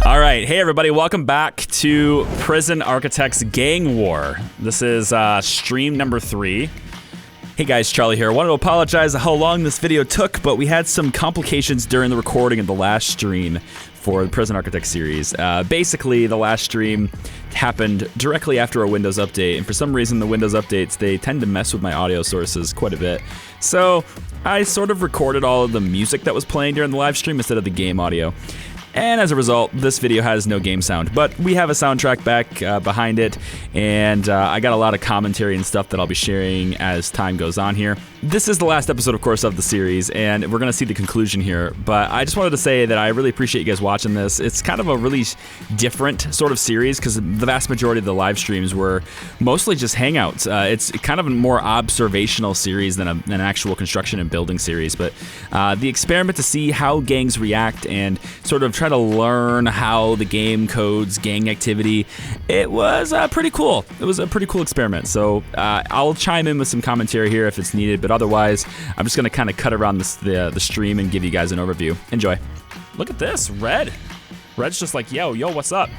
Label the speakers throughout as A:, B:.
A: All right, hey everybody, welcome back to Prison Architects Gang War. This is stream number 3. Hey guys, Charlie here. I wanted to apologize how long this video took, but we had some complications during the recording of the last stream for the Prison Architects series. Basically, the last stream happened directly after a Windows update, and for some reason the Windows updates, they tend to mess with my audio sources quite a bit. So I sort of recorded all of the music that was playing during the live stream instead of the game audio. And as a result, this video has no game sound, but we have a soundtrack back behind it, and I got a lot of commentary and stuff that I'll be sharing as time goes on here. This is the last episode, of course, of the series, and we're going to see the conclusion here, but I just wanted to say that I really appreciate you guys watching this. It's kind of a really different sort of series, because the vast majority of the live streams were mostly just hangouts. It's kind of a more observational series than an actual construction and building series, but the experiment to see how gangs react and sort of try to learn how the game codes gang activity, it was pretty cool. It was a pretty cool experiment. So I'll chime in with some commentary here if it's needed, but otherwise I'm just gonna kind of cut around the stream and give you guys an overview. Enjoy. Look at this, Red. Red's just like, yo, what's up?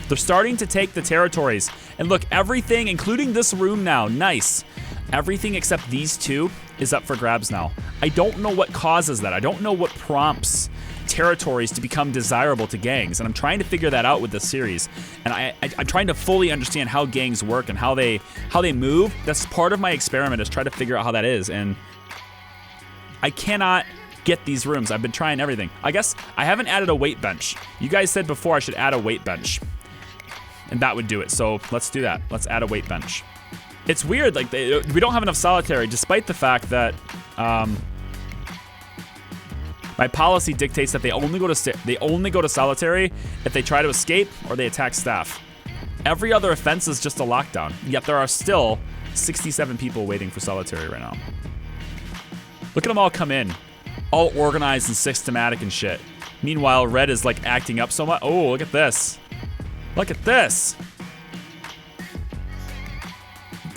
A: They're starting to take the territories. And look, everything, including this room now, nice. Everything except these two is up for grabs now. I don't know what causes that. I don't know what prompts territories to become desirable to gangs, and I'm trying to figure that out with this series. And I'm trying to fully understand how gangs work and how they move. That's part of my experiment, is try to figure out how that is. And I cannot get these rooms. I've been trying everything. I guess I haven't added a weight bench. You guys said before I should add a weight bench, and that would do it. So let's do that. Let's add a weight bench. It's weird, like we don't have enough solitary, despite the fact that my policy dictates that they only go to solitary if they try to escape or they attack staff. Every other offense is just a lockdown. Yet there are still 67 people waiting for solitary right now. Look at them all come in, all organized and systematic and shit. Meanwhile, Red is like acting up so much. Oh, look at this. Look at this.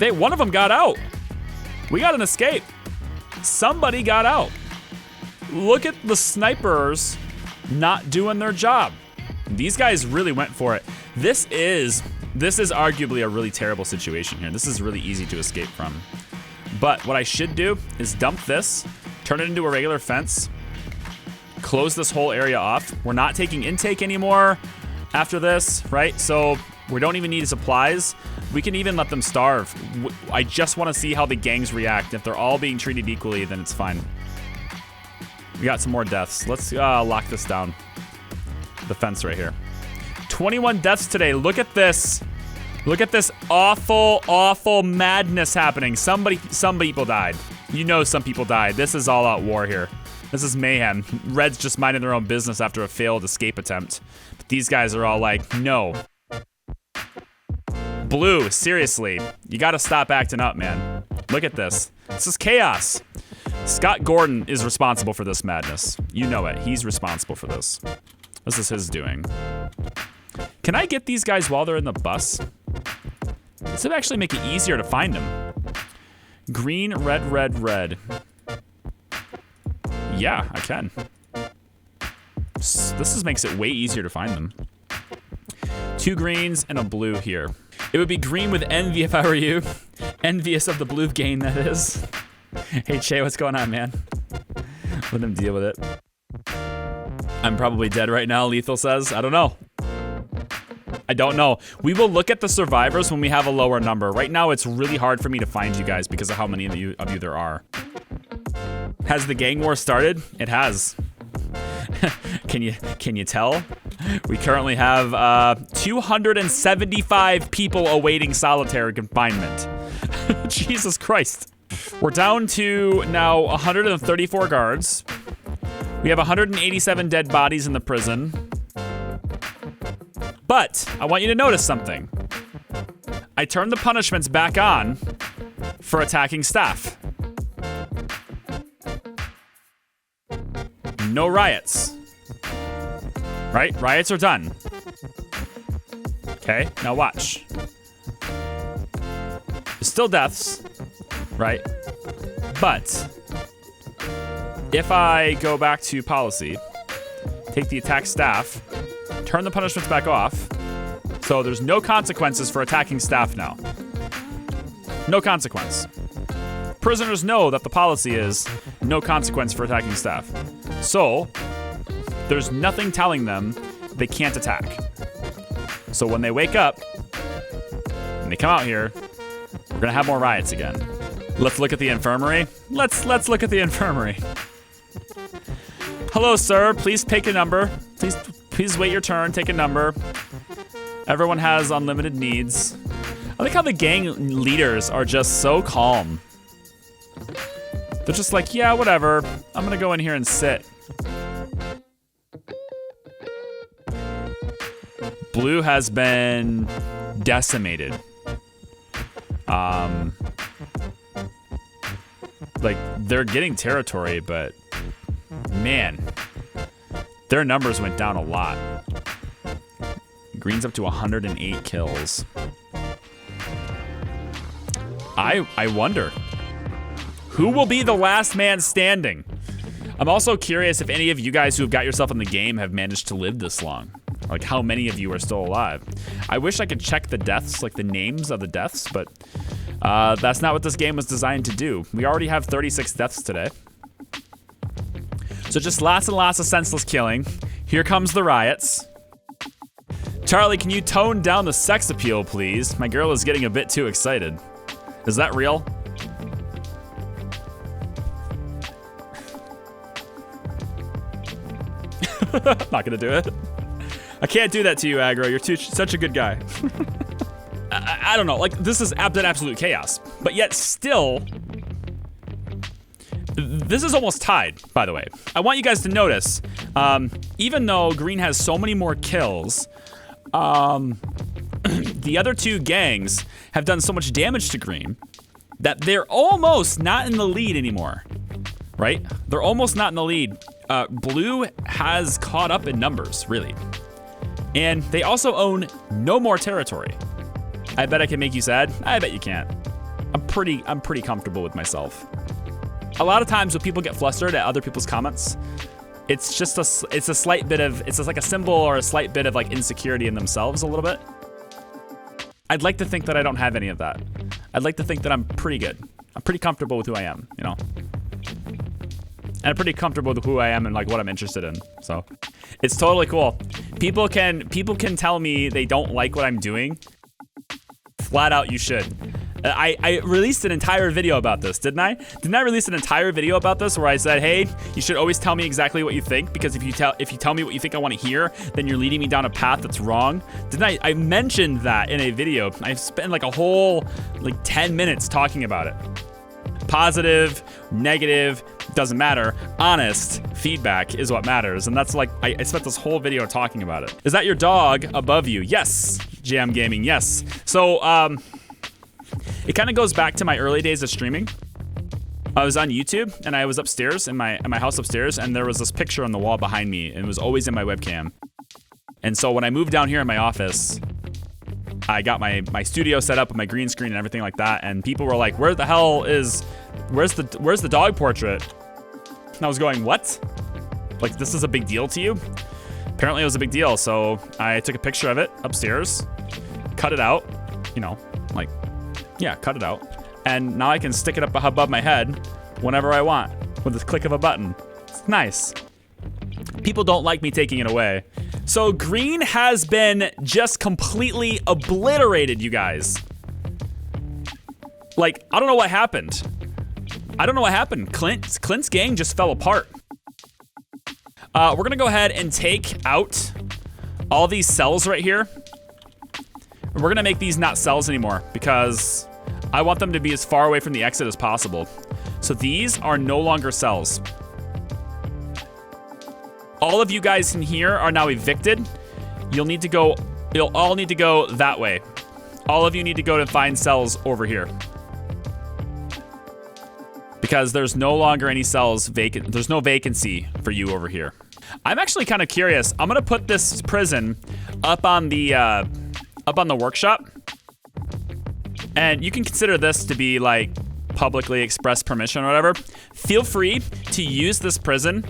A: One of them got out. We got an escape. Somebody got out. Look at the snipers not doing their job. These guys really went for it. This is arguably a really terrible situation here. This is really easy to escape from. But what I should do is dump this, turn it into a regular fence, close this whole area off. We're not taking intake anymore after this, right? So we don't even need supplies. We can even let them starve. I just want to see how the gangs react. If they're all being treated equally, then it's fine. We got some more deaths. Let's lock this down. The fence right here. 21 deaths today. Look at this. Look at this awful, awful madness happening. Some people died. You know some people died. This is all out war here. This is mayhem. Red's just minding their own business after a failed escape attempt. But these guys are all like, no. Blue, seriously. You gotta stop acting up, man. Look at this. This is chaos. Scott Gordon is responsible for this madness. You know it. He's responsible for this. This is his doing. Can I get these guys while they're in the bus? This would actually make it easier to find them. Green, red, red, red. Yeah, I can. This makes it way easier to find them. 2 greens and a blue here. It would be green with envy if I were you. Envious of the blue gain, that is. Hey, Che, what's going on, man? Let him deal with it. I'm probably dead right now, Lethal says. I don't know. I don't know. We will look at the survivors when we have a lower number. Right now, it's really hard for me to find you guys because of how many of you there are. Has the gang war started? It has. Can you tell? We currently have 275 people awaiting solitary confinement. Jesus Christ. We're down to now 134 guards. We have 187 dead bodies in the prison. But I want you to notice something. I turned the punishments back on for attacking staff. No riots. Right? Riots are done. Okay, now watch. There's still deaths, right? But if I go back to policy, take the attack staff, turn the punishments back off. So there's no consequences for attacking staff now. No consequence. Prisoners know that the policy is no consequence for attacking staff. So there's nothing telling them they can't attack. So when they wake up and they come out here, we're gonna have more riots again. Let's look at the infirmary. Let's look at the infirmary. Hello, sir. Please take a number. Please wait your turn. Take a number. Everyone has unlimited needs. I like how the gang leaders are just so calm. They're just like, yeah, whatever. I'm gonna go in here and sit. Blue has been decimated. Like, they're getting territory, but man, their numbers went down a lot. Green's up to 108 kills. I wonder, who will be the last man standing? I'm also curious if any of you guys who have got yourself in the game have managed to live this long. Like, how many of you are still alive? I wish I could check the deaths, like the names of the deaths, but that's not what this game was designed to do. We already have 36 deaths today. So just lots and lots of senseless killing. Here comes the riots. Charlie, can you tone down the sex appeal, please? My girl is getting a bit too excited. Is that real? Not gonna do it. I can't do that to you, Aggro. You're such a good guy. I don't know. Like, this is absolute chaos. But yet still, this is almost tied, by the way. I want you guys to notice, even though Green has so many more kills, the other two gangs have done so much damage to Green that they're almost not in the lead anymore, right? They're almost not in the lead. Blue has caught up in numbers, really. And they also own no more territory. I bet I can make you sad. I bet you can't. I'm pretty comfortable with myself. A lot of times when people get flustered at other people's comments, it's just it's a slight bit of, it's just like a symbol or a slight bit of like insecurity in themselves a little bit. I'd like to think that I don't have any of that. I'd like to think that I'm pretty good. I'm pretty comfortable with who I am, you know? And I'm pretty comfortable with who I am and like what I'm interested in. So it's totally cool. People can tell me they don't like what I'm doing. Flat out, you should. I released an entire video about this, didn't I? Didn't I release an entire video about this where I said, hey, you should always tell me exactly what you think, because if you tell me what you think I want to hear, then you're leading me down a path that's wrong? Didn't I mentioned that in a video. I spent like a whole 10 minutes talking about it. Positive, negative, doesn't matter. Honest feedback is what matters. And that's like, I spent this whole video talking about it. Is that your dog above you? Yes. Jam Gaming, yes. So, it kind of goes back to my early days of streaming. I was on YouTube and I was upstairs in my house upstairs, and there was this picture on the wall behind me, and it was always in my webcam. And so when I moved down here in my office, I got my studio set up with my green screen and everything like that, and people were like, where's the dog portrait? And I was going, what? Like, this is a big deal to you? Apparently it was a big deal, so I took a picture of it upstairs, cut it out, you know, like, yeah, cut it out. And now I can stick it up above my head whenever I want with the click of a button. It's nice. People don't like me taking it away. So Green has been just completely obliterated, you guys. Like, I don't know what happened. I don't know what happened. Clint's gang just fell apart. We're gonna go ahead and take out all these cells right here. And we're gonna make these not cells anymore because I want them to be as far away from the exit as possible. So these are no longer cells. All of you guys in here are now evicted. You'll all need to go that way. All of you need to go to find cells over here. Because there's no longer any cells vacant. There's no vacancy for you over here. I'm actually kind of curious. I'm gonna put this prison up on the workshop. And you can consider this to be like publicly express permission or whatever. Feel free to use this prison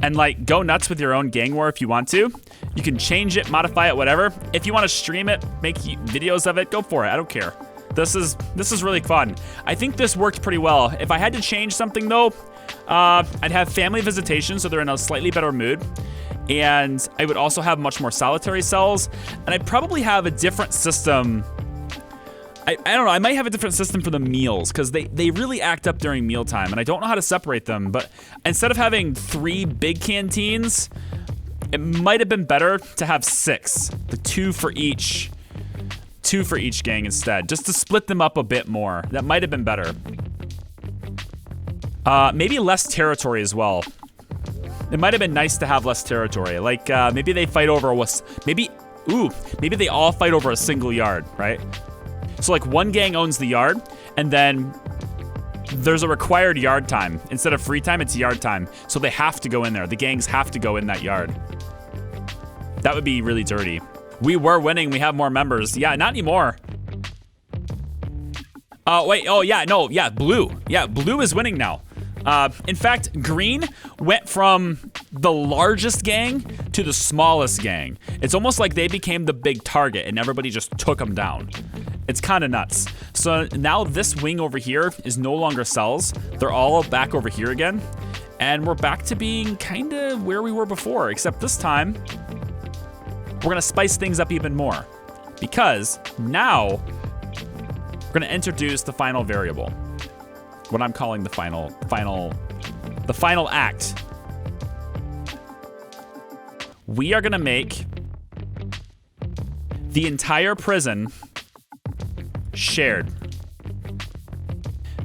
A: and like go nuts with your own gang war if you want to. You can change it, modify it, whatever. If you want to stream it, make videos of it, go for it. I don't care. This is really fun. I think this worked pretty well. If I had to change something though, I'd have family visitation, so they're in a slightly better mood. And I would also have much more solitary cells. And I'd probably have a different system. I don't know, I might have a different system for the meals, because they really act up during mealtime, and I don't know how to separate them. But instead of having 3 big canteens, it might have been better to have 6. The 2 for each gang instead, just to split them up a bit more. That might have been better. Maybe less territory as well. It might have been nice to have less territory. Like, maybe they fight over maybe they all fight over a single yard, right? So like one gang owns the yard, and then there's a required yard time. Instead of free time, it's yard time. So they have to go in there. The gangs have to go in that yard. That would be really dirty. We were winning. We have more members. Yeah, not anymore. Wait. Oh, yeah. No. Yeah, blue. Yeah, blue is winning now. In fact, green went from the largest gang to the smallest gang. It's almost like they became the big target and everybody just took them down. It's kind of nuts. So now this wing over here is no longer cells. They're all back over here again. And we're back to being kind of where we were before, except this time we're going to spice things up even more, because now we're going to introduce the final variable. What I'm calling the final act. We are going to make the entire prison shared.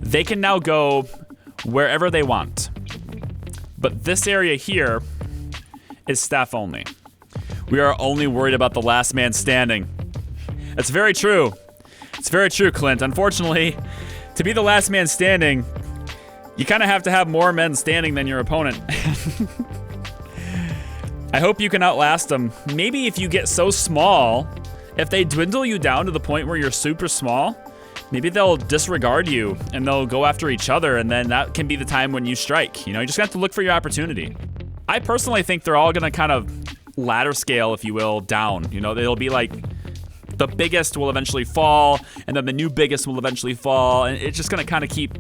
A: They can now go wherever they want. But this area here is staff only. We are only worried about the last man standing. That's very true. It's very true, Clint. Unfortunately, to be the last man standing, you kind of have to have more men standing than your opponent. I hope you can outlast them. Maybe if you get so small, if they dwindle you down to the point where you're super small, maybe they'll disregard you and they'll go after each other, and then that can be the time when you strike. You know, you just have to look for your opportunity. I personally think they're all gonna kind of ladder scale, if you will, down. You know, they'll be like, the biggest will eventually fall, and then the new biggest will eventually fall, and it's just gonna kind of keep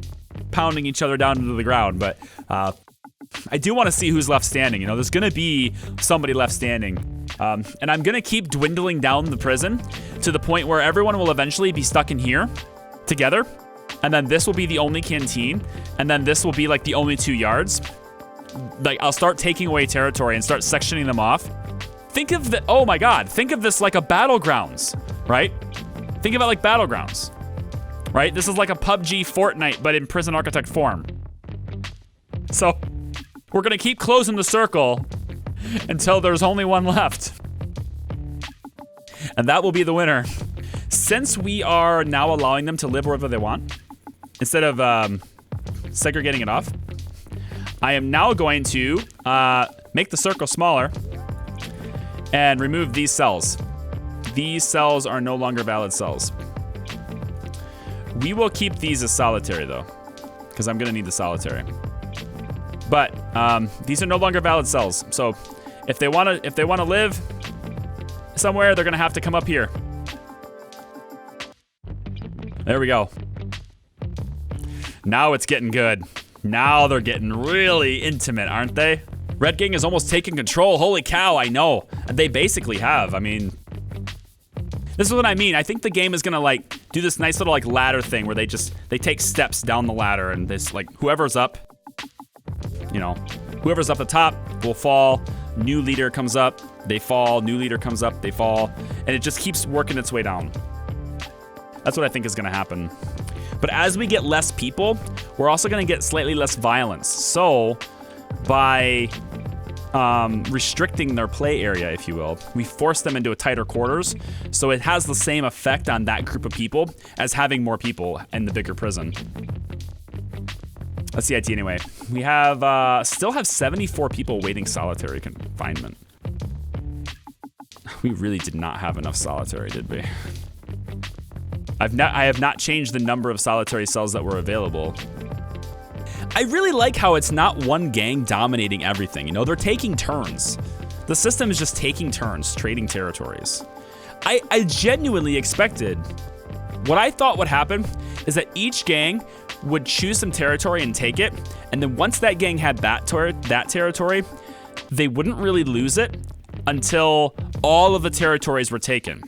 A: pounding each other down into the ground. But I do want to see who's left standing. You know, there's gonna be somebody left standing. And I'm gonna keep dwindling down the prison to the point where everyone will eventually be stuck in here together. And then this will be the only canteen. And then this will be like the only 2 yards. Like, I'll start taking away territory and start sectioning them off. Think of oh my God, think of this like a battlegrounds, right? Think of it like battlegrounds, right? This is like a PUBG Fortnite, but in prison architect form. So we're gonna keep closing the circle until there's only one left. And that will be the winner. Since we are now allowing them to live wherever they want, instead of segregating it off, I am now going to make the circle smaller and remove these cells. These cells are no longer valid cells. We will keep these as solitary though, because I'm gonna need the solitary. But these are no longer valid cells. So if they wanna live somewhere, they're gonna have to come up here. There we go. Now it's getting good. Now they're getting really intimate, aren't they? Red Gang is almost taking control. Holy cow, I know. They basically have. I mean, this is what I mean. I think the game is gonna like do this nice little like ladder thing where they take steps down the ladder, and this like whoever's up, you know, whoever's up the top will fall. New leader comes up, they fall. New leader comes up, they fall. And it just keeps working its way down. That's what I think is gonna happen. But as we get less people, we're also gonna get slightly less violence. So by restricting their play area, if you will, we force them into a tighter quarters. So it has the same effect on that group of people as having more people in the bigger prison. That's the idea anyway. We have still have 74 people waiting solitary confinement. We really did not have enough solitary, did we? I have not changed the number of solitary cells that were available. I really like how it's not one gang dominating everything. You know, they're taking turns. The system is just taking turns, trading territories. I genuinely expected, what I thought would happen is that each gang would choose some territory and take it, and then once that gang had that territory, they wouldn't really lose it until all of the territories were taken.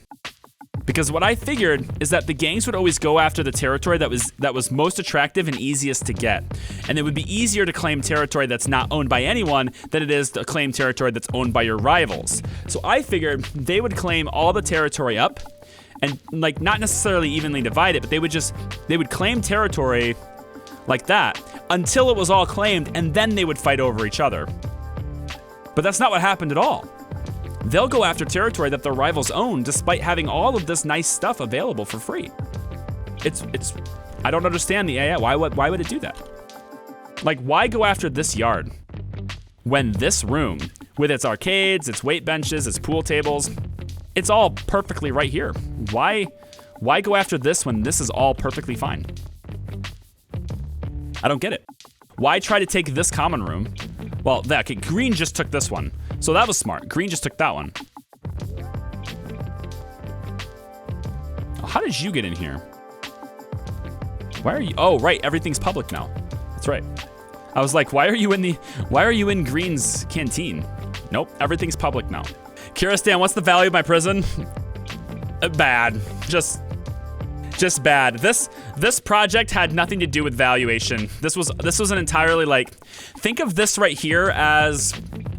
A: Because what I figured is that the gangs would always go after the territory that was most attractive and easiest to get. And it would be easier to claim territory that's not owned by anyone than it is to claim territory that's owned by your rivals. So I figured they would claim all the territory up and like not necessarily evenly divide it, but they would claim territory like that until it was all claimed, and then they would fight over each other. But that's not what happened at all. They'll go after territory that their rivals own despite having all of this nice stuff available for free. I don't understand the AI. Why would it do that? Like, why go after this yard when this room, with its arcades, its weight benches, its pool tables, it's all perfectly right here? Why go after this when this is all perfectly fine? I don't get it. Why try to take this common room? Well, okay, green just took this one. So that was smart. Green just took that one. Oh, how did you get in here? Why are you? Oh, right. Everything's public now. That's right. I was like, why are you in Green's canteen? Nope. Everything's public now. Kiristan, what's the value of my prison? Bad. Just bad. This project had nothing to do with valuation. This was an entirely like, think of this right here as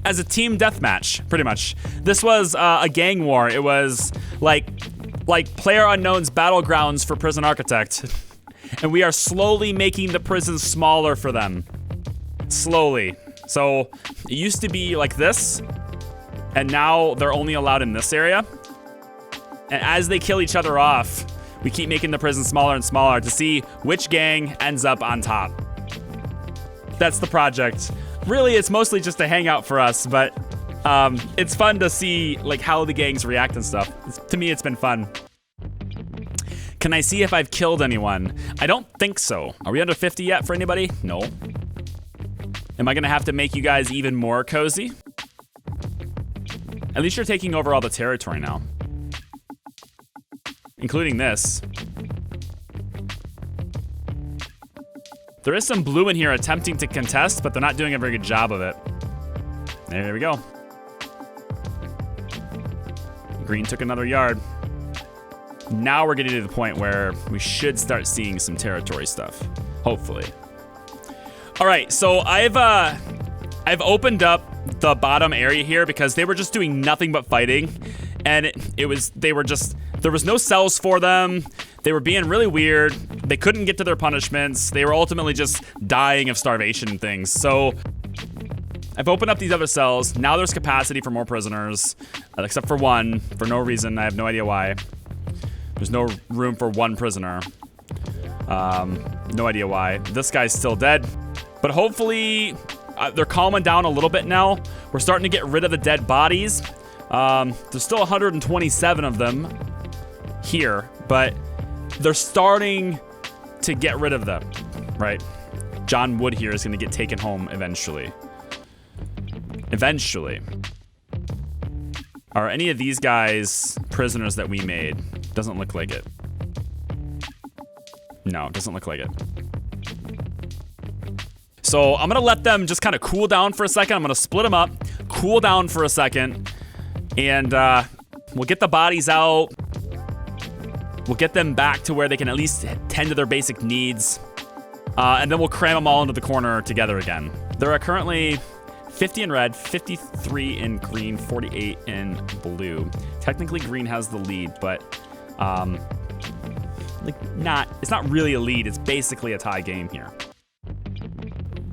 A: a team deathmatch, pretty much. This was a gang war. It was like PlayerUnknown's Battlegrounds for Prison Architect. And we are slowly making the prisons smaller for them. Slowly. So it used to be like this, and now they're only allowed in this area. And as they kill each other off, we keep making the prison smaller and smaller to see which gang ends up on top. That's the project. Really, it's mostly just a hangout for us, but it's fun to see like how the gangs react and stuff. To me, it's been fun. Can I see if I've killed anyone? I don't think so. Are we under 50 yet for anybody? No. Am I gonna have to make you guys even more cozy? At least you're taking over all the territory now. Including this. There is some blue in here attempting to contest, but they're not doing a very good job of it. There we go. Green took another yard. Now we're getting to the point where we should start seeing some territory stuff, hopefully. All right, so I've opened up the bottom area here because they were just doing nothing but fighting, and there was no cells for them. They were being really weird. They couldn't get to their punishments. They were ultimately just dying of starvation and things. So I've opened up these other cells. Now there's capacity for more prisoners, except for one, for no reason. I have no idea why. There's no room for one prisoner. No idea why. This guy's still dead. But hopefully they're calming down a little bit now. We're starting to get rid of the dead bodies. There's still 127 of them here, but they're starting to get rid of them, right? John Wood here is going to get taken home eventually. Eventually. Are any of these guys prisoners that we made? Doesn't look like it. No, doesn't look like it. So I'm going to let them just kind of cool down for a second. I'm going to split them up, cool down for a second, and we'll get the bodies out. We'll get them back to where they can at least tend to their basic needs. And then we'll cram them all into the corner together again. There are currently 50 in red, 53 in green, 48 in blue. Technically green has the lead, but it's not really a lead. It's basically a tie game here.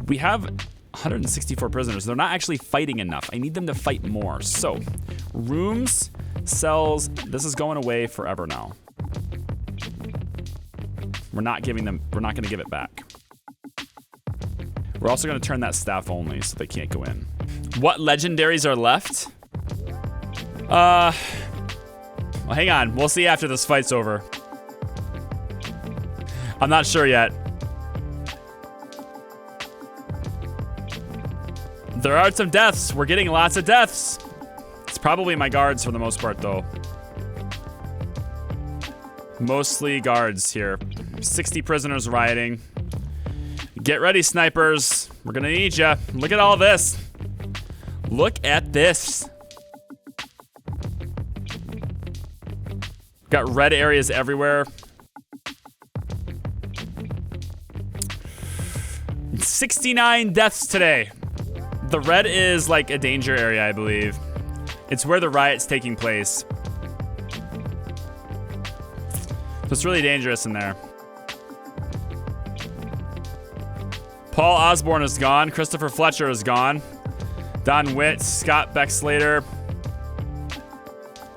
A: We have 164 prisoners. They're not actually fighting enough. I need them to fight more. So rooms, cells, this is going away forever now. We're not going to give it back. We're also going to turn that staff only so they can't go in. What legendaries are left? Well, hang on. We'll see after this fight's over. I'm not sure yet. There are some deaths. We're getting lots of deaths. It's probably my guards for the most part, though. Mostly guards here. 60 prisoners rioting. Get ready, snipers. We're gonna need ya. Look at all this. Look at this. Got red areas everywhere. 69 deaths today. The red is like a danger area, I believe. It's where the riot's taking place. So it's really dangerous in there. Paul Osborne is gone. Christopher Fletcher is gone. Don Witt, Scott Beckslater.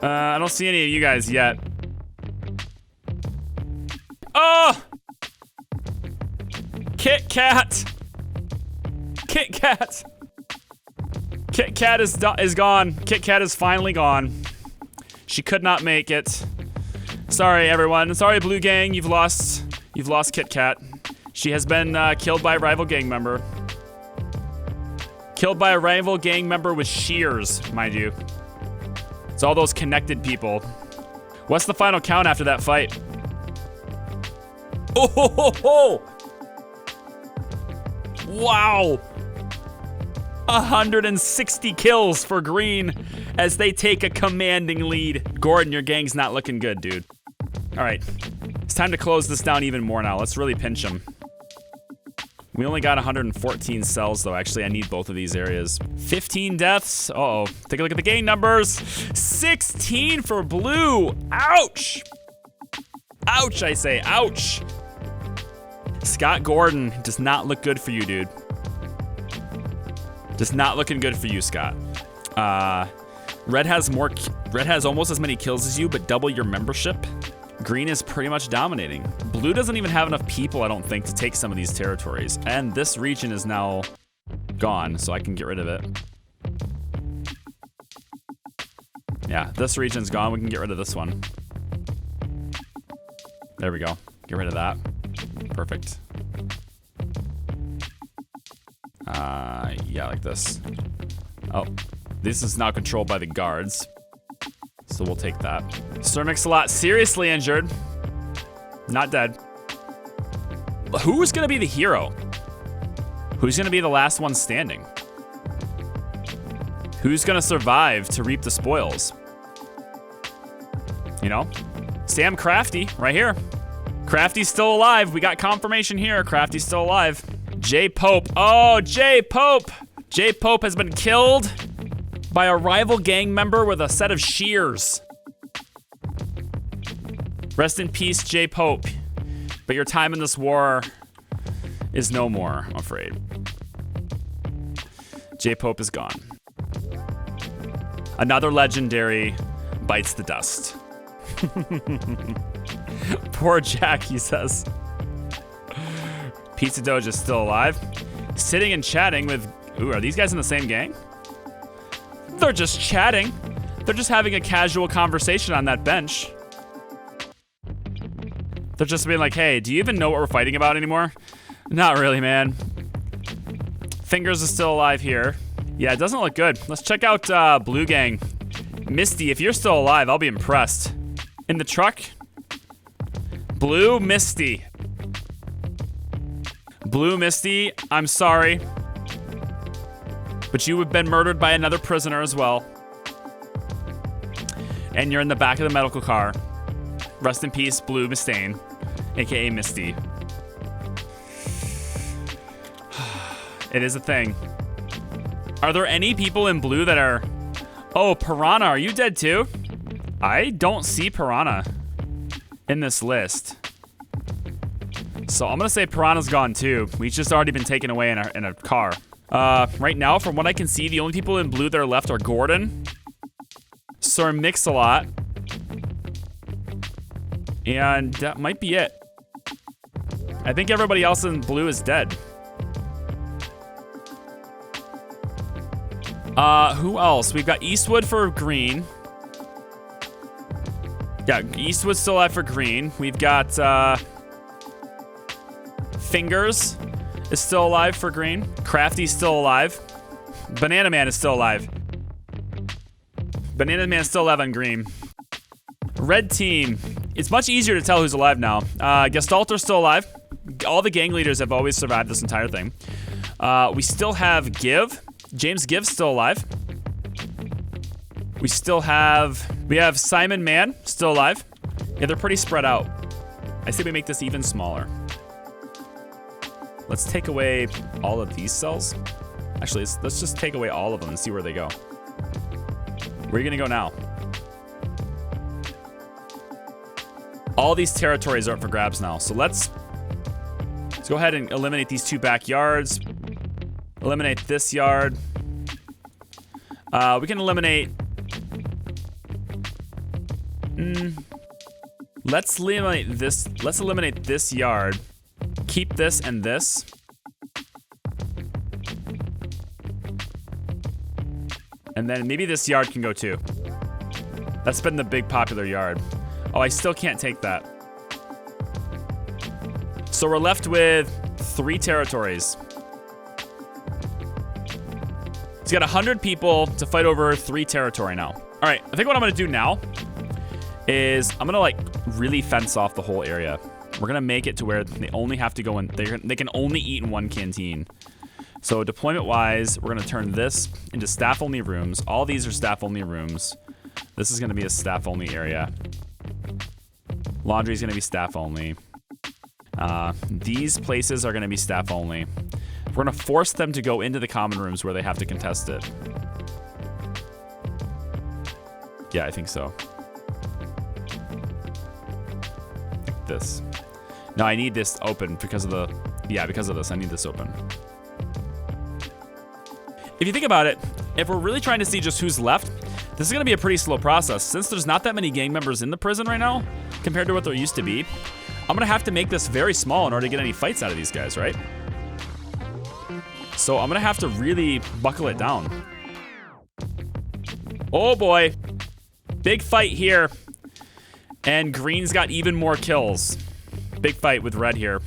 A: I don't see any of you guys yet. Oh! Kit Kat. Kit Kat. Kit Kat is gone. Kit Kat is finally gone. She could not make it. Sorry, everyone. Sorry, Blue Gang. You've lost Kit Kat. She has been killed by a rival gang member. Killed by a rival gang member with shears, mind you. It's all those connected people. What's the final count after that fight? Oh, ho, ho, ho. Wow. 160 kills for green as they take a commanding lead. Gordon, your gang's not looking good, dude. All right, it's time to close this down even more now. Let's really pinch them. We only got 114 cells, though. Actually, I need both of these areas. 15 deaths. Uh-oh. Take a look at the gang numbers. 16 for blue. Ouch. Ouch, I say. Ouch. Scott Gordon does not look good for you, dude. Just not looking good for you, Scott. Red has almost as many kills as you, but double your membership. Green is pretty much dominating. Blue doesn't even have enough people, I don't think, to take some of these territories. And this region is now gone, so I can get rid of it. Yeah, this region's gone. We can get rid of this one. There we go. Get rid of that. Perfect. Yeah, like this. Oh, this is now controlled by the guards. So we'll take that. Sir Mix-a-Lot seriously injured. Not dead. Who's gonna be the hero? Who's gonna be the last one standing? Who's gonna survive to reap the spoils? You know? Sam Crafty, right here. Crafty's still alive. We got confirmation here. Crafty's still alive. Jay Pope. Oh, Jay Pope. Jay Pope has been killed by a rival gang member with a set of shears. Rest in peace, Jay Pope. But your time in this war is no more, I'm afraid. Jay Pope is gone. Another legendary bites the dust. Poor Jack, he says. Pizza Doge is still alive. Sitting and chatting with... Ooh, are these guys in the same gang? They're just chatting. They're just having a casual conversation on that bench. They're just being like, hey, do you even know what we're fighting about anymore? Not really, man. Fingers is still alive here. Yeah, it doesn't look good. Let's check out Blue Gang. Misty, if you're still alive, I'll be impressed. In the truck? Blue Misty. Blue Misty, I'm sorry. But you have been murdered by another prisoner as well. And you're in the back of the medical car. Rest in peace, Blue Mustaine, aka Misty. It is a thing. Are there any people in blue that are... Oh, Piranha, are you dead too? I don't see Piranha in this list. So I'm gonna say Piranha's gone too. He's just already been taken away in a car. Right now, from what I can see, the only people in blue that are left are Gordon, Sir Mix-a-Lot, and that might be it. I think everybody else in blue is dead. Who else? We've got Eastwood for green. Yeah, Eastwood's still alive for green. We've got, Fingers is still alive for green. Crafty's still alive. Banana Man is still alive. Banana Man's still alive on green. Red team. It's much easier to tell who's alive now. Gestalter's still alive. All the gang leaders have always survived this entire thing. We still have Give. James Give's still alive. We have Simon Mann still alive. Yeah, they're pretty spread out. I say we make this even smaller. Let's take away all of these cells. Actually, let's just take away all of them and see where they go. Where are you gonna go now? All these territories are up for grabs now. So let's go ahead and eliminate these 2 backyards. Eliminate this yard. We can eliminate... Let's eliminate this. Let's eliminate this yard. Keep this and this. And then maybe this yard can go too. That's been the big popular yard. Oh, I still can't take that. So we're left with 3 territories. He's got 100 people to fight over 3 territory now. All right, I think what I'm gonna do now is I'm gonna like really fence off the whole area. We're gonna make it to where they only have to go in, they can only eat in 1 canteen. So deployment wise, we're gonna turn this into staff only rooms. All these are staff only rooms. This is gonna be a staff only area. Laundry is gonna be staff only. These places are gonna be staff only. We're gonna force them to go into the common rooms where they have to contest it. Yeah, I think so. Like this. No, I need this open because of the, because of this, I need this open. If you think about it, if we're really trying to see just who's left, this is gonna be a pretty slow process. Since there's not that many gang members in the prison right now, compared to what there used to be, I'm gonna have to make this very small in order to get any fights out of these guys, right? So I'm gonna have to really buckle it down. Oh boy. Big fight here. And green's got even more kills. Big fight with red here.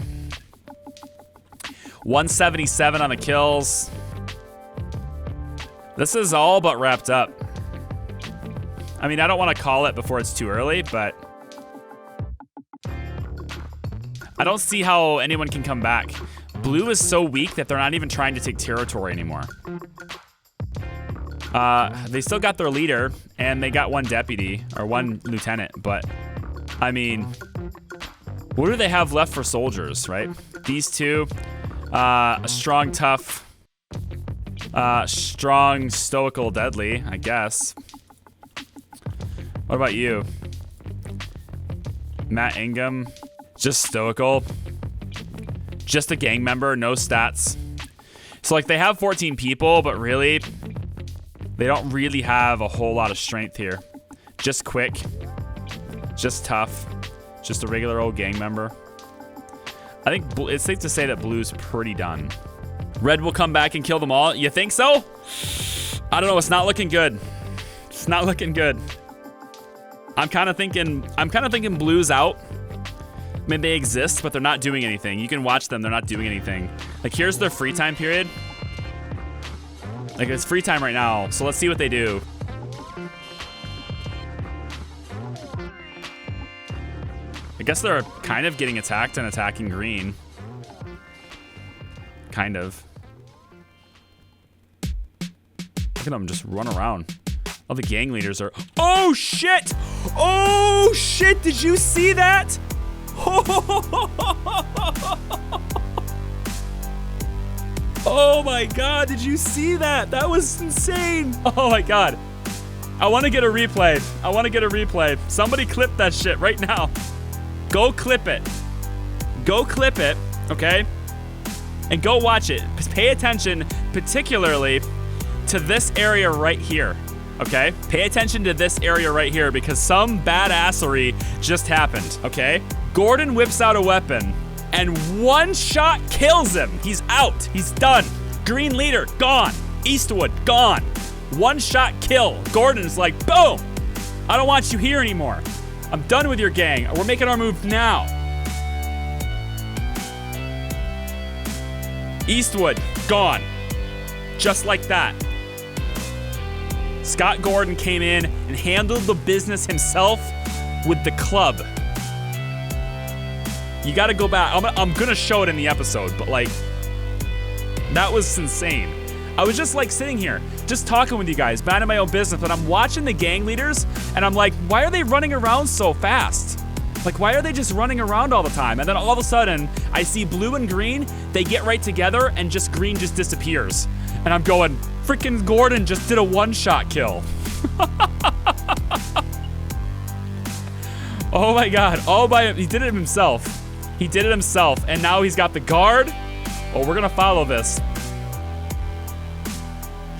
A: 177 on the kills. This is all but wrapped up. I mean, I don't want to call it before it's too early, but I don't see how anyone can come back. Blue is so weak that they're not even trying to take territory anymore. They still got their leader, and they got 1 deputy, or 1 lieutenant, but, I mean, what do they have left for soldiers, right? These 2, a strong, tough, strong, stoical, deadly, I guess. What about you? Matt Ingham, just stoical. Just a gang member, no stats. So like they have 14 people, but really, they don't really have a whole lot of strength here. Just quick, just tough, just a regular old gang member. I think it's safe to say that blue's pretty done. Red will come back and kill them all. You think so? I don't know, it's not looking good. It's not looking good. I'm kind of thinking blue's out. I mean, they exist, but they're not doing anything. You can watch them, they're not doing anything. Like, here's their free time period. Like, it's free time right now, so let's see what they do. I guess they're kind of getting attacked and attacking green. Kind of. Look at them just run around. All the gang leaders are... Oh, shit! Oh, shit! Did you see that? Oh my god, did you see that? That was insane. Oh my god. I want to get a replay. I want to get a replay. Somebody clip that shit right now. Go clip it. Go clip it, okay? And go watch it. Pay attention particularly to this area right here, okay? Pay attention to this area right here because some badassery just happened, okay? Gordon whips out a weapon and 1 shot kills him. He's out. He's done. Green leader, gone. Eastwood, gone. 1 shot kill. Gordon's like, boom. I don't want you here anymore. I'm done with your gang. We're making our move now. Eastwood, gone. Just like that. Scott Gordon came in and handled the business himself with the club. You got to go back. I'm going to show it in the episode, but like, that was insane. I was just like sitting here, just talking with you guys, minding my own business, but I'm watching the gang leaders, and I'm like, why are they running around so fast? Like, why are they just running around all the time? And then all of a sudden, I see blue and green, they get right together, and just green just disappears. And I'm going, freaking Gordon just did a one-shot kill. Oh my God, he did it himself. He did it himself, and now he's got the guard. Oh, we're gonna follow this.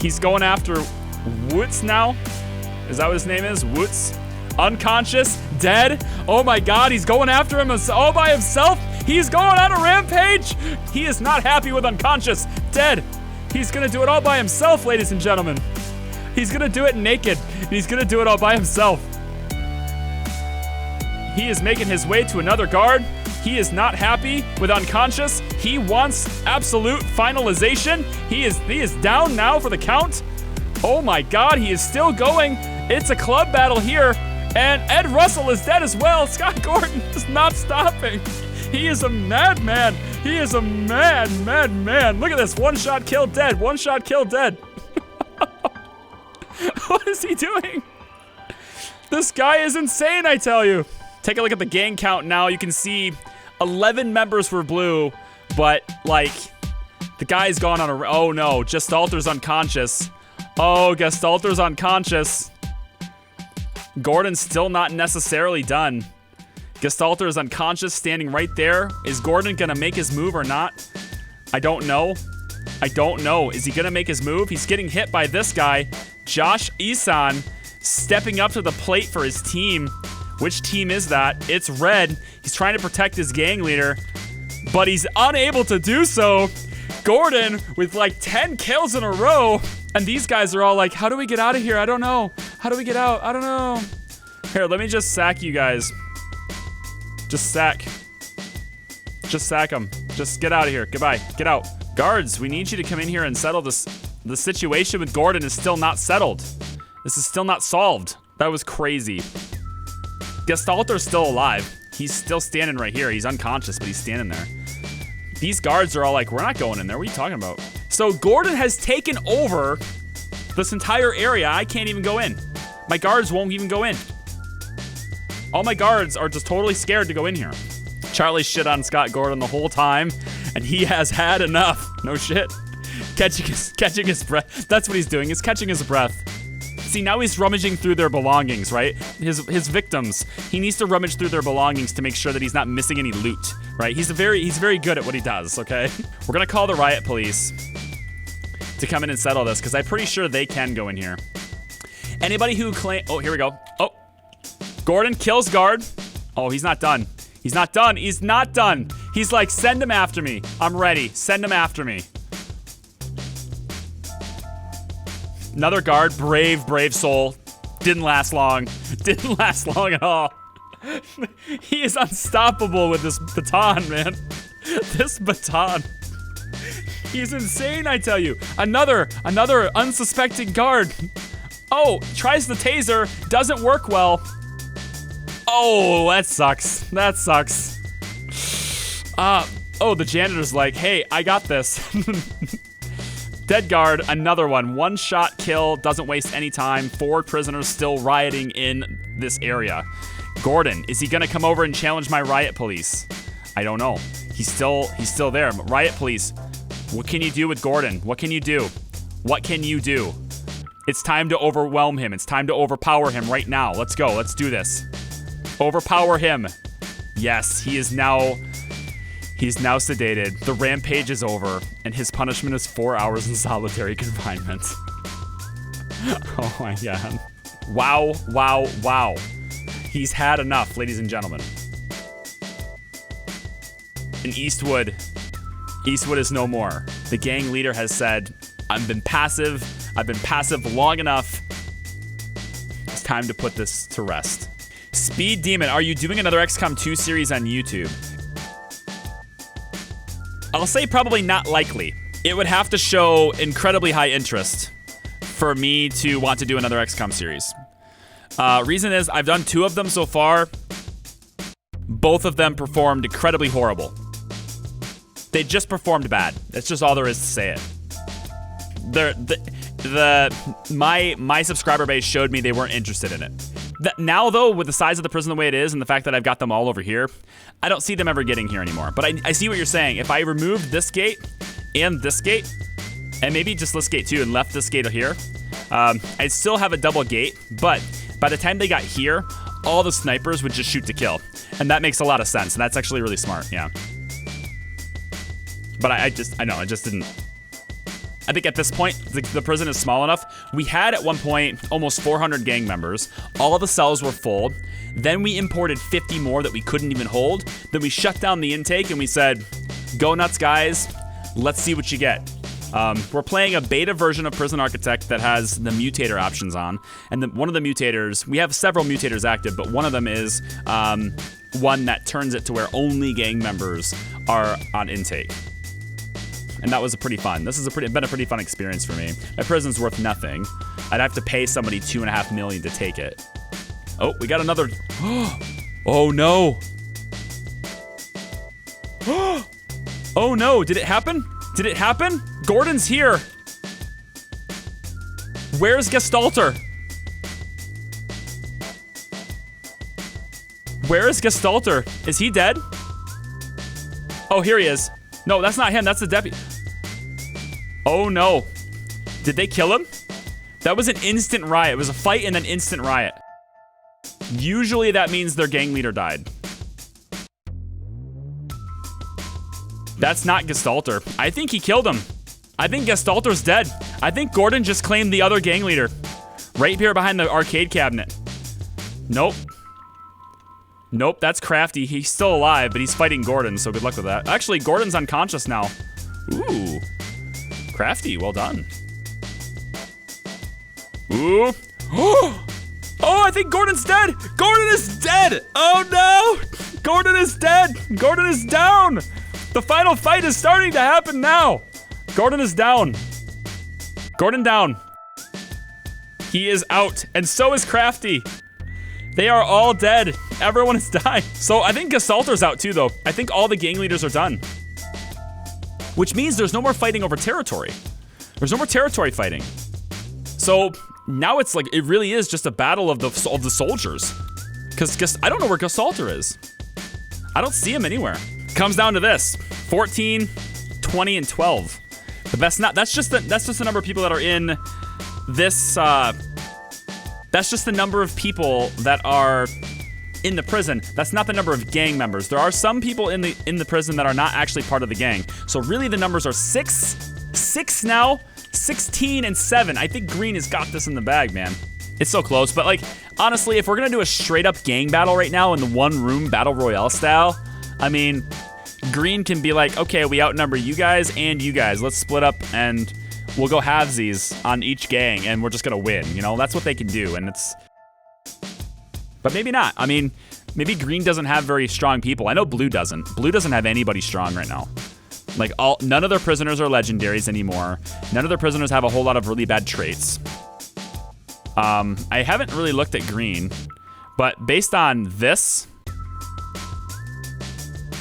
A: He's going after Woods now. Is that what his name is? Woods? Unconscious, dead. Oh my God, he's going after him all by himself. He's going on a rampage. He is not happy with unconscious, dead. He's gonna do it all by himself, ladies and gentlemen. He's gonna do it naked. He's gonna do it all by himself. He is making his way to another guard. He is not happy with unconscious. He wants absolute finalization. He is down now for the count. Oh my God, he is still going. It's a club battle here. And Ed Russell is dead as well. Scott Gordon is not stopping. He is a madman. He is a mad man. Look at this. One shot kill dead. One shot kill dead. What is he doing? This guy is insane, I tell you. Take a look at the gang count now. You can see 11 members for blue, but like the guy's gone on a, oh no, Gestalter's unconscious. Oh, Gestalter's unconscious. Gordon's still not necessarily done. Gestalter is unconscious, standing right there. Is Gordon gonna make his move or not? I don't know. I don't know. Is he gonna make his move? He's getting hit by this guy, Josh Isan, stepping up to the plate for his team. Which team is that? It's red. He's trying to protect his gang leader, but he's unable to do so. Gordon with like 10 kills in a row, and these guys are all like, how do we get out of here? I don't know. How do we get out? I don't know. Here, let me just sack you guys. Just sack. Just sack them. Just get out of here. Goodbye. Get out. Guards, we need you to come in here and settle this. The situation with Gordon is still not settled. This is still not solved. That was crazy. Gestalter's still alive. He's still standing right here. He's unconscious, but he's standing there. These guards are all like, we're not going in there. What are you talking about? So Gordon has taken over this entire area. I can't even go in. My guards won't even go in. All my guards are just totally scared to go in here. Charlie shit on Scott Gordon the whole time, and he has had enough. No shit. Catching his breath. That's what he's doing. He's catching his breath. See, now he's rummaging through their belongings, right? His victims. He needs to rummage through their belongings to make sure that he's not missing any loot, right? He's very good at what he does, okay? We're gonna call the riot police to come in and settle this, because I'm pretty sure they can go in here. Anybody who claim, oh, here we go. Oh, Gordon kills guard. Oh, he's not done. He's not done. He's not done. He's like, send him after me. I'm ready. Send him after me. Another guard, brave soul. Didn't last long. Didn't last long at all. He is unstoppable with this baton, man. This baton. He's insane, I tell you. Another unsuspecting guard. Oh, tries the taser, doesn't work well. Oh, that sucks. That sucks. Oh, the janitor's like, hey, I got this. Dead guard, another one. One shot kill, doesn't waste any time. 4 prisoners still rioting in this area. Gordon, is he gonna come over and challenge my riot police? I don't know. He's still there. Riot police, what can you do with Gordon? What can you do? What can you do? It's time to overwhelm him. It's time to overpower him right now. Let's go. Let's do this. Overpower him. Yes, he's now sedated. The rampage is over, and his punishment is 4 hours in solitary confinement. Oh my God. Wow, wow, wow. He's had enough, ladies and gentlemen. In Eastwood is no more. The gang leader has said, I've been passive long enough. It's time to put this to rest. Speed Demon, are you doing another XCOM 2 series on YouTube? I'll say probably not likely. It would have to show incredibly high interest for me to want to do another XCOM series. Reason is I've done 2 of them so far. Both of them performed incredibly horrible. They just performed bad. That's just all there is to say it. My subscriber base showed me they weren't interested in it. Now, though, with the size of the prison the way it is and the fact that I've got them all over here, I don't see them ever getting here anymore. But I see what you're saying. If I removed this gate and this gate, and maybe just this gate too, and left this gate here, I'd still have a double gate. But by the time they got here, all the snipers would just shoot to kill. And that makes a lot of sense. And that's actually really smart, yeah. But I just didn't. I think at this point, the prison is small enough. We had at one point almost 400 gang members. All of the cells were full. Then we imported 50 more that we couldn't even hold. Then we shut down the intake and we said, go nuts, guys. Let's see what you get. We're playing a beta version of Prison Architect that has the mutator options on. And one of the mutators, we have several mutators active, but one of them is one that turns it to where only gang members are on intake. And that was pretty fun. This has been a pretty fun experience for me. My prison's worth nothing. I'd have to pay somebody $2.5 million to take it. Oh, we got another. Oh no. Oh no, did it happen? Did it happen? Gordon's here. Where's Gestalter? Where is Gestalter? Is he dead? Oh, here he is. No, that's not him. That's the deputy. Oh, no. Did they kill him? That was an instant riot. It was a fight and then instant riot. Usually that means their gang leader died. That's not Gestalter. I think he killed him. I think Gestalter's dead. I think Gordon just claimed the other gang leader. Right here behind the arcade cabinet. Nope. Nope, that's Crafty. He's still alive, but he's fighting Gordon, so good luck with that. Actually, Gordon's unconscious now. Ooh. Crafty, well done. Ooh. Oh, I think Gordon's dead. Gordon is dead. Oh, no. Gordon is dead. Gordon is down. The final fight is starting to happen now. Gordon is down. Gordon down. He is out, and so is Crafty. They are all dead. Everyone has died. So I think Gestalter's out too, though. I think all the gang leaders are done. Which means there's no more fighting over territory. There's no more territory fighting. So now it's like, it really is just a battle of the soldiers. Because I don't know where Gestalter is. I don't see him anywhere. Comes down to this: 14, 20, and 12. But that's just the number of people that are in this. That's just the number of people that are in the prison. That's not the number of gang members. There are some people in the prison that are not actually part of the gang. So really the numbers are six now, 16 and 7. I think Green has got this in the bag, man. It's so close. But like, honestly, if we're gonna do a straight up gang battle right now in the one room battle royale style, I mean, Green can be like, okay, we outnumber you guys and you guys. Let's split up and we'll go halvesies on each gang and we're just gonna win. You know, that's what they can do. And it's, but maybe not. I mean, maybe Green doesn't have very strong people. I know Blue doesn't. Blue doesn't have anybody strong right now. Like, none of their prisoners are legendaries anymore. None of their prisoners have a whole lot of really bad traits. I haven't really looked at Green, but based on this,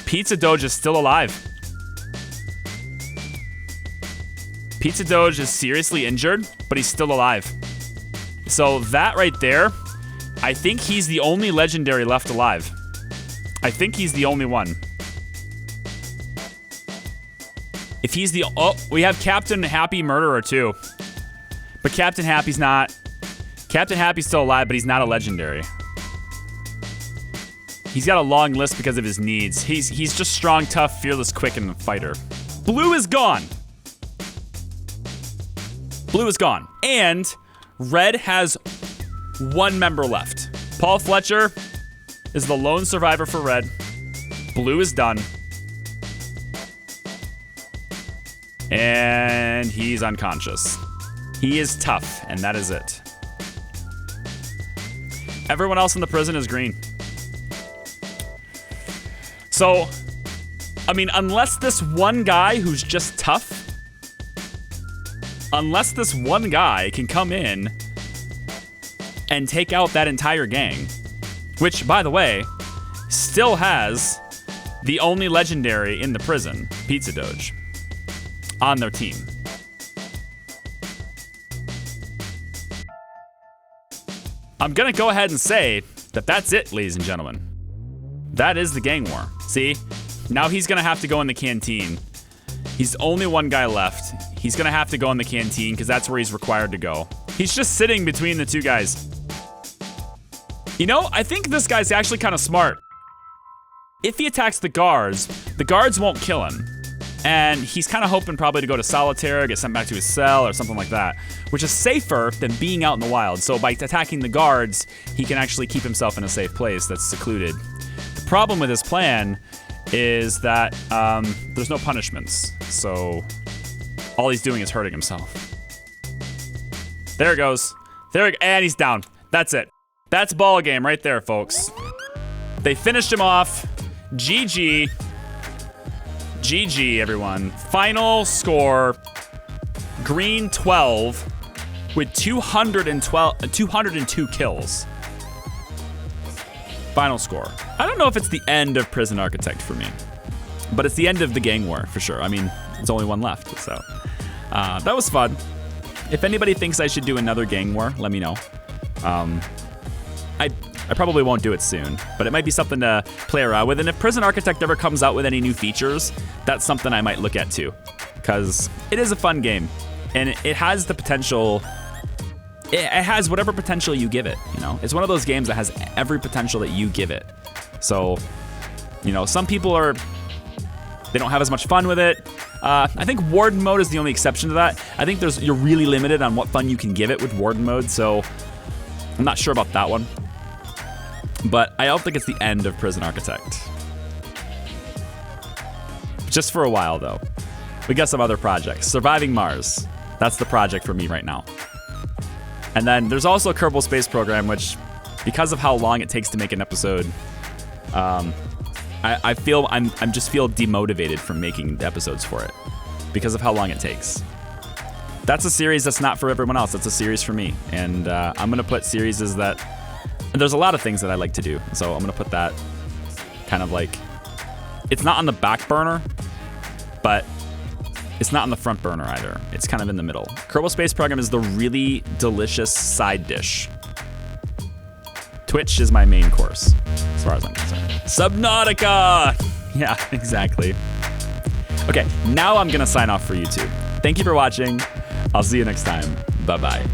A: Pizza Doge is still alive. Pizza Doge is seriously injured, but he's still alive. So that right there, I think he's the only legendary left alive. I think he's the only one. If he's the, oh, we have Captain Happy Murderer too. But Captain Happy's not, Captain Happy's still alive, but he's not a legendary. He's got a long list because of his needs. He's just strong, tough, fearless, quick, and a fighter. Blue is gone. Blue is gone. And Red has one member left. Paul Fletcher is the lone survivor for Red. Blue is done. And he's unconscious. He is tough, and that is it. Everyone else in the prison is Green. So, I mean, unless this one guy who's just tough unless this one guy can come in and take out that entire gang, which, by the way, still has the only legendary in the prison, Pizza Doge, on their team. I'm gonna go ahead and say that that's it, ladies and gentlemen. That is the gang war. See, now he's gonna have to go in the canteen. He's only one guy left. He's gonna have to go in the canteen because that's where he's required to go. He's just sitting between the two guys. You know, I think this guy's actually kind of smart. If he attacks the guards won't kill him. And he's kind of hoping probably to go to solitaire, get sent back to his cell or something like that, which is safer than being out in the wild. So by attacking the guards, he can actually keep himself in a safe place that's secluded. The problem with his plan is that there's no punishments. So all he's doing is hurting himself. There it goes. And he's down. That's it. That's ball game right there, folks. They finished him off. GG. GG, everyone. Final score, green 12 with 202 kills. Final score. I don't know if it's the end of Prison Architect for me, but it's the end of the gang war for sure. I mean, there's only one left, so that was fun. If anybody thinks I should do another gang war, let me know. I probably won't do it soon, but it might be something to play around with. And if Prison Architect ever comes out with any new features, that's something I might look at too, because it is a fun game, and it has the potential. It has whatever potential you give it. You know, it's one of those games that has every potential that you give it. So, you know, some people they don't have as much fun with it. I think Warden mode is the only exception to that. I think you're really limited on what fun you can give it with Warden mode. So I'm not sure about that one. But I don't think it's the end of Prison Architect. Just for a while, though. We got some other projects. Surviving Mars. That's the project for me right now. And then there's also a Kerbal Space Program, which, because of how long it takes to make an episode, I just feel demotivated from making the episodes for it because of how long it takes. That's a series that's not for everyone else. That's a series for me. And I'm going to put series that... There's a lot of things that I like to do, so I'm gonna put that kind of like, it's not on the back burner, but it's not on the front burner either. It's kind of in the middle. Kerbal Space Program is the really delicious side dish. Twitch is my main course, as far as I'm concerned. Subnautica! Yeah, exactly. Okay, now I'm gonna sign off for YouTube. Thank you for watching. I'll see you next time. Bye-bye.